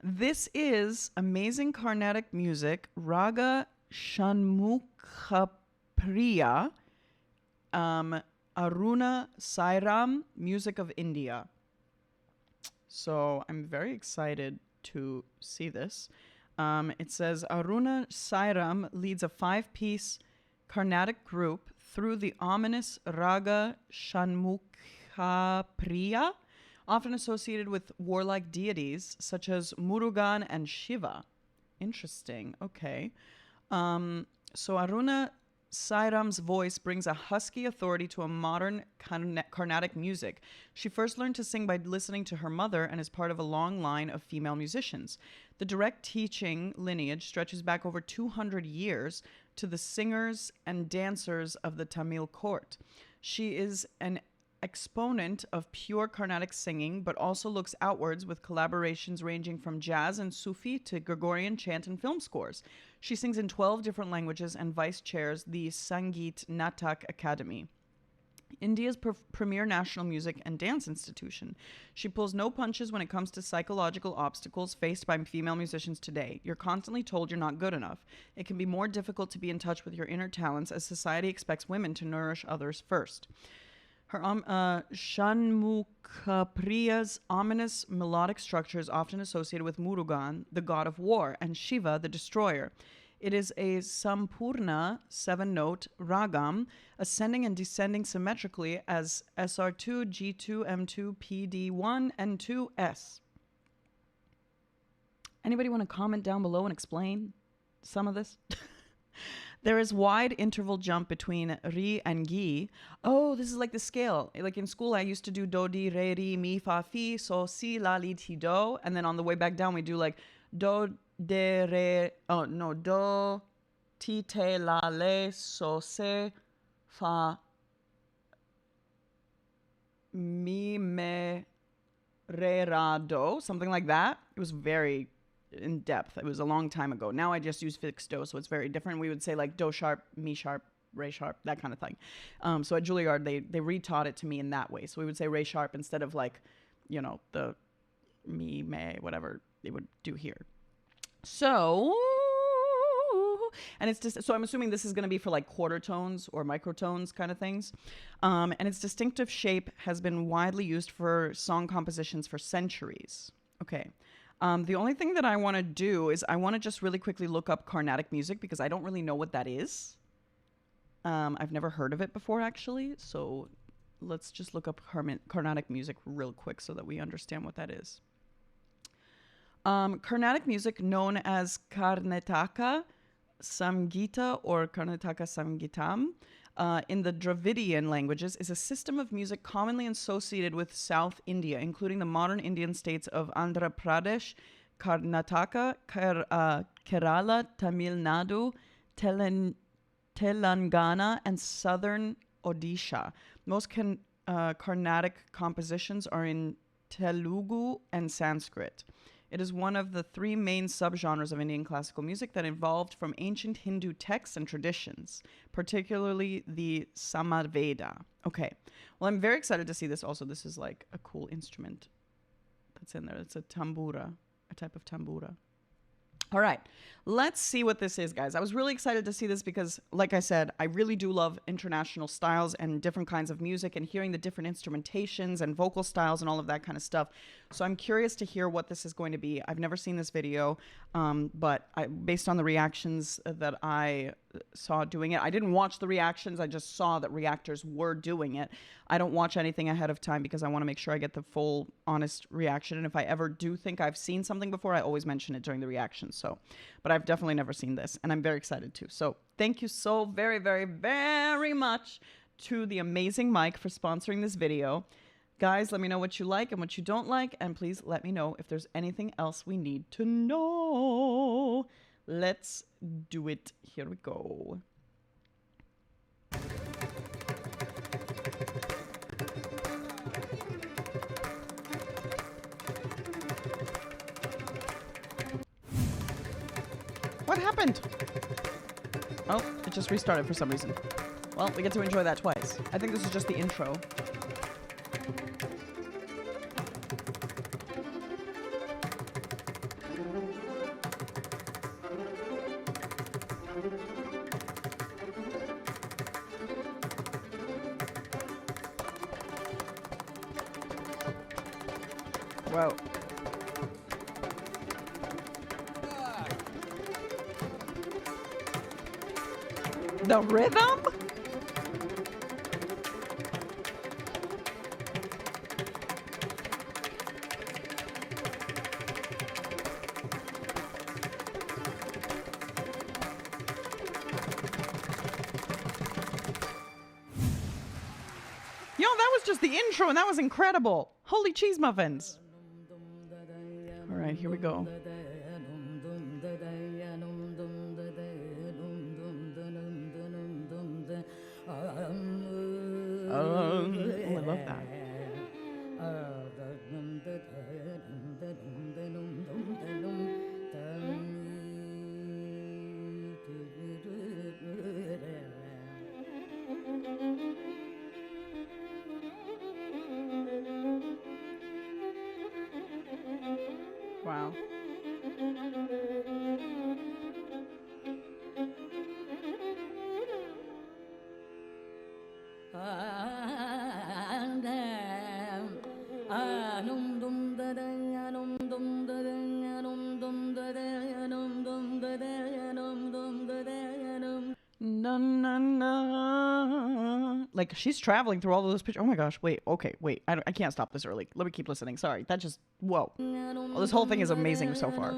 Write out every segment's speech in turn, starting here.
This is amazing Carnatic music, Raga Shanmukhapriya, Aruna Sairam, music of India. So I'm very excited to see this. It says Aruna Sairam leads a 5-piece Carnatic group through the ominous Raga Shanmukhapriya, often associated with warlike deities such as Murugan and Shiva. Interesting. Okay. So Aruna Sairam's voice brings a husky authority to a modern Carnatic music. She first learned to sing by listening to her mother and is part of a long line of female musicians. The direct teaching lineage stretches back over 200 years to the singers and dancers of the Tamil court. She is an exponent of pure Carnatic singing, but also looks outwards with collaborations ranging from jazz and Sufi to Gregorian chant and film scores. She sings in 12 different languages and vice chairs the Sangeet Natak Academy, India's premier national music and dance institution. She pulls no punches when it comes to psychological obstacles faced by female musicians today. You're constantly told you're not good enough. It can be more difficult to be in touch with your inner talents as society expects women to nourish others first. Her Shanmukhapriya's ominous melodic structure is often associated with Murugan, the god of war, and Shiva, the destroyer. It is a Sampurna 7-note ragam, ascending and descending symmetrically as SR2, G2, M2, PD1, and 2S. Anybody want to comment down below and explain some of this? There is wide interval jump between Ri and Gi. Oh, this is like the scale. Like in school, I used to do do, di, re, ri, mi, fa, fi, so, si, la, li, ti, do. And then on the way back down, we do like do, de, re, oh, no, do, ti, te, la, le, so, se, fa, mi, me, re, ra, do. Something like that. It was very in depth. It was a long time ago. Now I just use fixed do, so it's very different. We would say like do sharp, mi sharp, re sharp, that kind of thing. So at Juilliard, they retaught it to me in that way. So we would say re sharp instead of like, you know, the mi, me, whatever they would do here. So, and it's just, so I'm assuming this is going to be for like quarter tones or microtones kind of things. And its distinctive shape has been widely used for song compositions for centuries. Okay. The only thing that I want to do is I want to just really quickly look up Carnatic music because I don't really know what that is. I've never heard of it before, actually. So let's just look up Carnatic music real quick so that we understand what that is. Carnatic music, known as Karnataka Samgita or Karnataka Samgitam, in the Dravidian languages, is a system of music commonly associated with South India, including the modern Indian states of Andhra Pradesh, Karnataka, Kerala, Tamil Nadu, Telangana, and southern Odisha. Most Carnatic compositions are in Telugu and Sanskrit. It is one of the 3 main subgenres of Indian classical music that evolved from ancient Hindu texts and traditions, particularly the Samaveda. Okay, well, I'm very excited to see this also. This is like a cool instrument that's in there. It's a tambura, a type of tambura. All right, let's see what this is, guys. I was really excited to see this because, like I said, I really do love international styles and different kinds of music and hearing the different instrumentations and vocal styles and all of that kind of stuff. So I'm curious to hear what this is going to be. I've never seen this video, but based on the reactions that I saw doing it, I didn't watch the reactions. I just saw that reactors were doing it. I don't watch anything ahead of time because I want to make sure I get the full, honest reaction. And if I ever do think I've seen something before, I always mention it during the reactions. So, but I've definitely never seen this, and I'm very excited too. So thank you so very, very, very much to the amazing Mike for sponsoring this video. Guys, let me know what you like and what you don't like, and please let me know if there's anything else we need to know. Let's do it. Here we go. What happened? Oh, it just restarted for some reason. Well, we get to enjoy that twice. I think this is just the intro. Whoa. The rhythm? Yo, that was just the intro, and that was incredible. Holy cheese muffins. All right, here we go. Oh, I love that. Wow. Like, she's traveling through all of those pictures. Oh my gosh, wait, okay, wait. I can't stop this early. Let me keep listening. Sorry, that just, whoa. Well, this whole thing is amazing so far.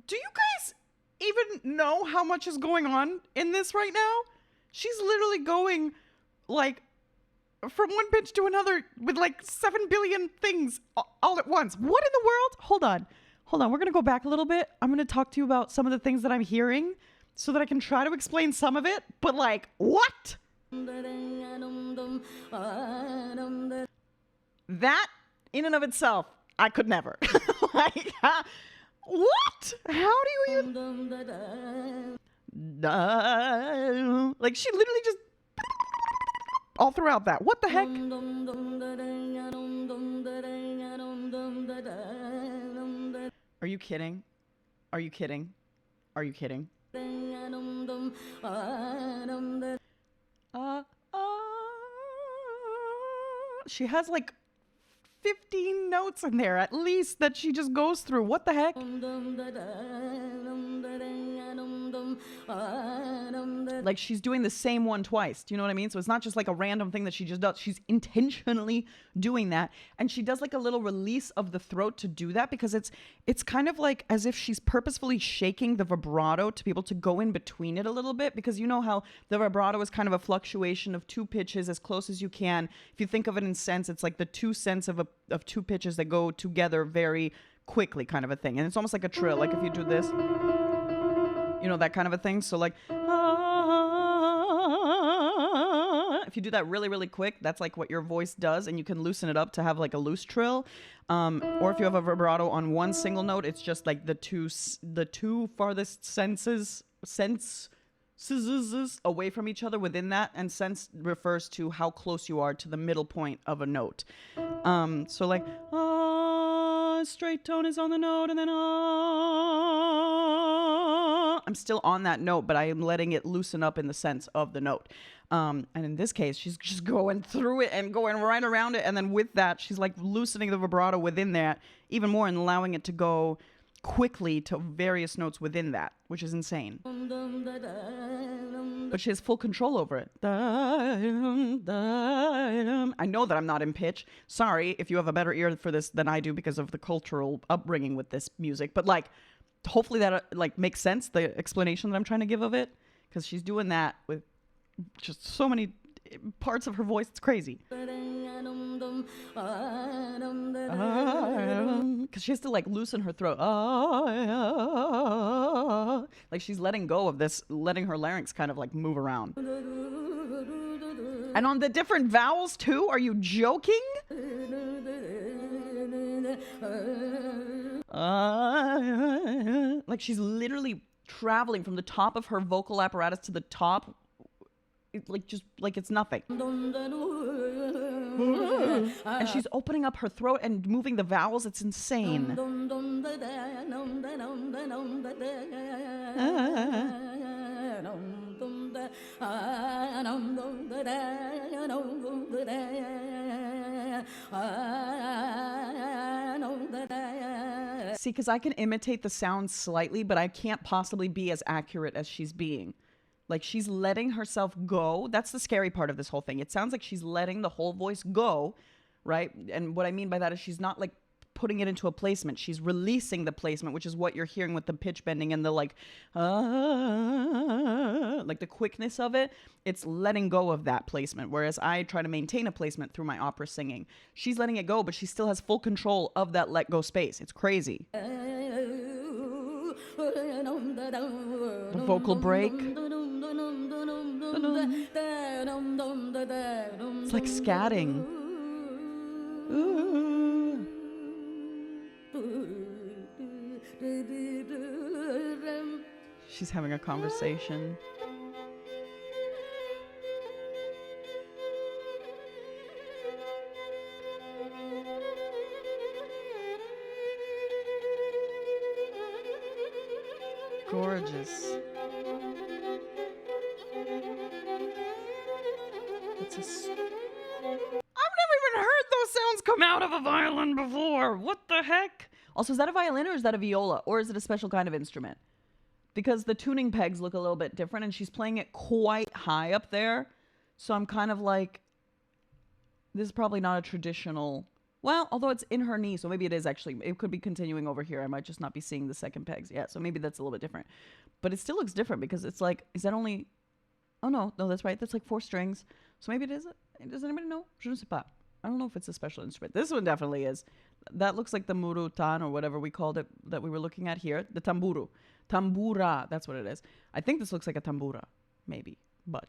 Do you guys even know how much is going on in this right now? She's literally going like from one pitch to another with like 7 billion things all at once. What in the world? Hold on. We're going to go back a little bit. I'm going to talk to you about some of the things that I'm hearing so that I can try to explain some of it. But like, what? That in and of itself, I could never. Like, what? How do you even... Like, she literally just... all throughout that. What the heck? Are you kidding? Are you kidding? Are you kidding? She has like 15 notes in there at least that she just goes through. What the heck? Like, she's doing the same one twice. Do you know what I mean? So it's not just like a random thing that she just does. She's intentionally doing that. And she does like a little release of the throat to do that, because it's kind of like as if she's purposefully shaking the vibrato to be able to go in between it a little bit, because you know how the vibrato is kind of a fluctuation of two pitches as close as you can. If you think of it in sense, it's like the 2 cents of two pitches that go together very quickly, kind of a thing. And it's almost like a trill. Like if you do this, you know, that kind of a thing. So like, if you do that really, really quick, that's like what your voice does, and you can loosen it up to have like a loose trill. Or if you have a vibrato on one single note, it's just like the two farthest senses away from each other within that, and sense refers to how close you are to the middle point of a note. So like, straight tone is on the note, and then I'm still on that note, but I am letting it loosen up in the sense of the note. And in this case, she's just going through it and going right around it, and then with that, she's like loosening the vibrato within that even more and allowing it to go quickly to various notes within that, which is insane. But she has full control over it. I know that I'm not in pitch. Sorry if you have a better ear for this than I do because of the cultural upbringing with this music. But like, hopefully that like makes sense, the explanation that I'm trying to give of it, because she's doing that with just so many parts of her voice. It's crazy. Because she has to like loosen her throat. Like she's letting go of this, letting her larynx kind of like move around. And on the different vowels too? Are you joking? Like she's literally traveling from the top of her vocal apparatus to the top, like just like it's nothing. And she's opening up her throat and moving the vowels. It's insane. See, because I can imitate the sound slightly, but I can't possibly be as accurate as she's being. Like she's letting herself go. That's the scary part of this whole thing. It sounds like she's letting the whole voice go, right? And what I mean by that is she's not like putting it into a placement. She's releasing the placement, which is what you're hearing with the pitch bending and the like the quickness of it. It's letting go of that placement. Whereas I try to maintain a placement through my opera singing. She's letting it go, but she still has full control of that let go space. It's crazy. The vocal break. It's like scatting. She's having a conversation. Gorgeous. I've never even heard those sounds come out of a violin before. What the heck? Also, is that a violin or is that a viola? Or is it a special kind of instrument? Because the tuning pegs look a little bit different and she's playing it quite high up there. So I'm kind of like, this is probably not a traditional... Well, although it's in her knee, so maybe it is actually... It could be continuing over here. I might just not be seeing the second pegs. Yeah, so maybe that's a little bit different. But it still looks different because it's like... Is that only... Oh, no, that's right. That's like 4 strings. So maybe it is... Does anybody know? Je ne sais pas. I don't know if it's a special instrument. This one definitely is. That looks like the murutan or whatever we called it that we were looking at here. The tamburu. Tambura. That's what it is. I think this looks like a tambura. Maybe. But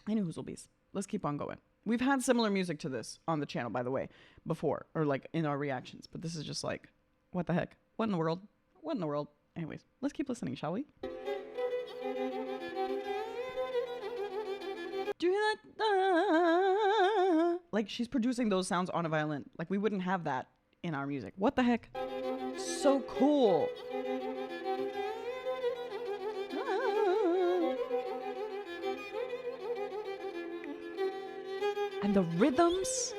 anywho's will be's. Let's keep on going. We've had similar music to this on the channel, by the way, before. Or like in our reactions. But this is just like, what the heck? What in the world? What in the world? Anyways, let's keep listening, shall we? Like she's producing those sounds on a violin. Like we wouldn't have that in our music. What the heck? So cool. And the rhythms.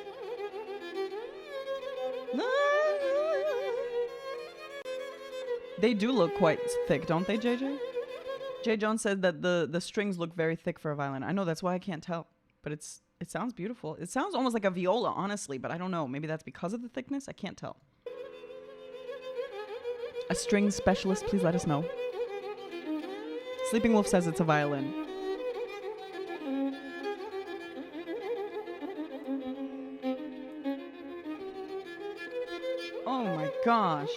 They do look quite thick, don't they, JJ? Jay Jones said that the strings look very thick for a violin. I know, that's why I can't tell. But it sounds beautiful. It sounds almost like a viola, honestly, but I don't know. Maybe that's because of the thickness? I can't tell. A string specialist, please let us know. Sleeping Wolf says it's a violin. Oh my gosh.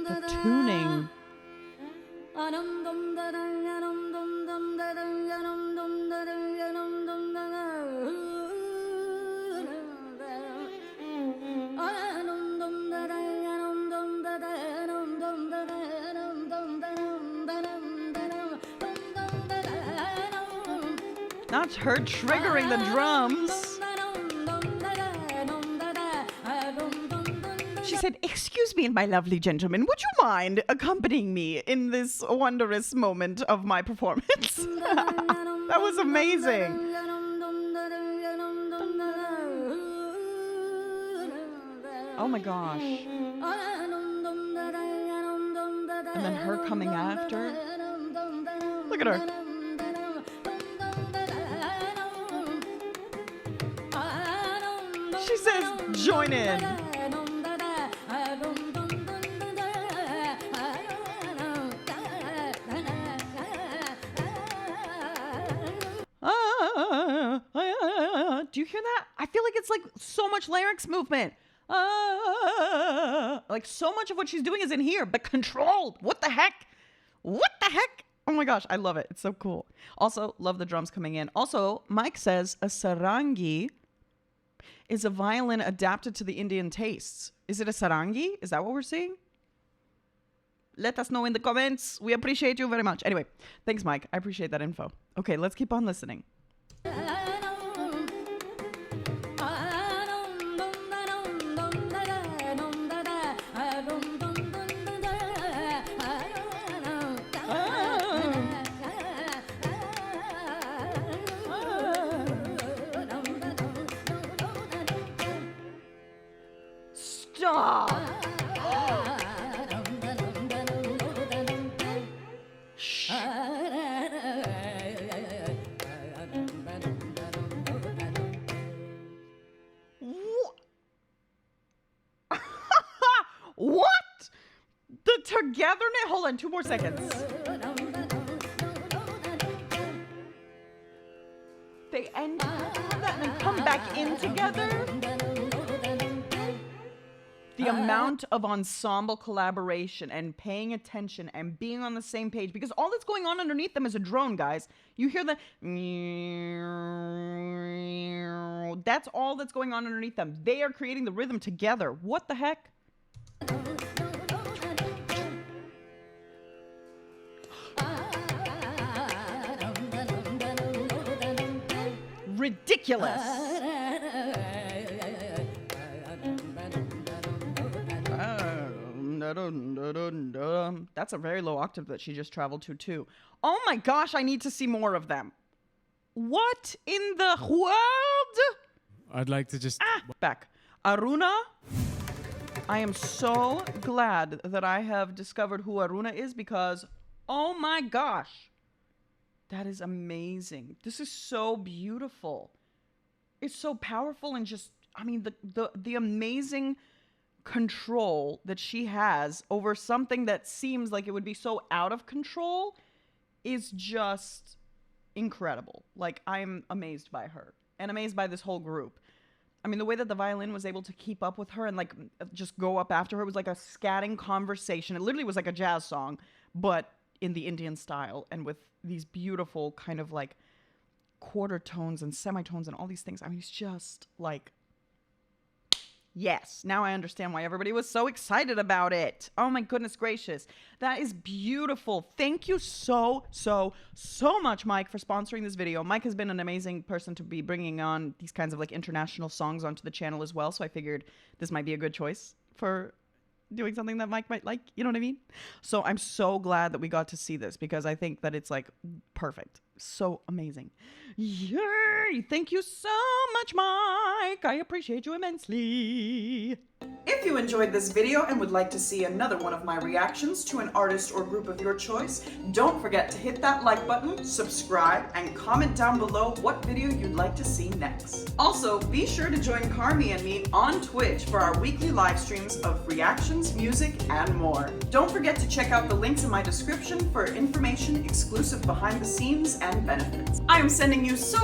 The tuning. Not her triggering the drums. She said, "Excuse me, my lovely gentleman, would you mind accompanying me in this wondrous moment of my performance?" That was amazing. Oh my gosh. And then her coming after. Look at her. She says, join in. Do you hear that? I feel like it's like so much larynx movement. Like so much of what she's doing is in here, but controlled. What the heck? What the heck? Oh my gosh, I love it. It's so cool. Also, love the drums coming in. Also, Mike says a sarangi is a violin adapted to the Indian tastes. Is it a sarangi? Is that what we're seeing? Let us know in the comments. We appreciate you very much. Anyway, thanks, Mike. I appreciate that info. Okay, let's keep on listening. Stop! What? The togetherness? Hold on, 2 more seconds. They end that and then come back in together. The amount of ensemble collaboration and paying attention and being on the same page, because all that's going on underneath them is a drone, guys. You hear the... That's all that's going on underneath them. They are creating the rhythm together. What the heck? Ridiculous. That's a very low octave that she just traveled to too. Oh my gosh, I need to see more of them. What in the world? I'd like to just... Back. Aruna, I am so glad that I have discovered who Aruna is because, oh my gosh, that is amazing. This is so beautiful. It's so powerful and just, I mean, the amazing control that she has over something that seems like it would be so out of control is just incredible. Like, I'm amazed by her and amazed by this whole group. I mean, the way that the violin was able to keep up with her and like just go up after her was like a scatting conversation. It literally was like a jazz song, but in the Indian style and with these beautiful kind of like quarter tones and semitones and all these things. I mean, it's just like, yes, now I understand why everybody was so excited about it. Oh my goodness gracious. That is beautiful. Thank you so much, Mike, for sponsoring this video. Mike has been an amazing person to be bringing on these kinds of like international songs onto the channel as well. So I figured this might be a good choice for doing something that Mike might like. You know what I mean? So I'm so glad that we got to see this because I think that it's like perfect. So amazing. Yay! Thank you so much, Mike. I appreciate you immensely. If you enjoyed this video and would like to see another one of my reactions to an artist or group of your choice, don't forget to hit that like button, subscribe, and comment down below what video you'd like to see next. Also, be sure to join Carmi and me on Twitch for our weekly live streams of reactions, music, and more. Don't forget to check out the links in my description for information, exclusive behind the scenes, and benefits. I am sending you so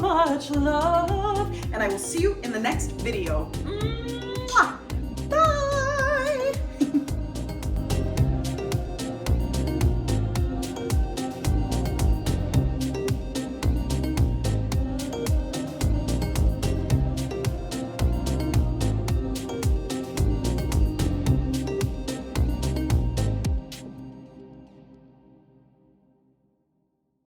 much love, and I will see you in the next video.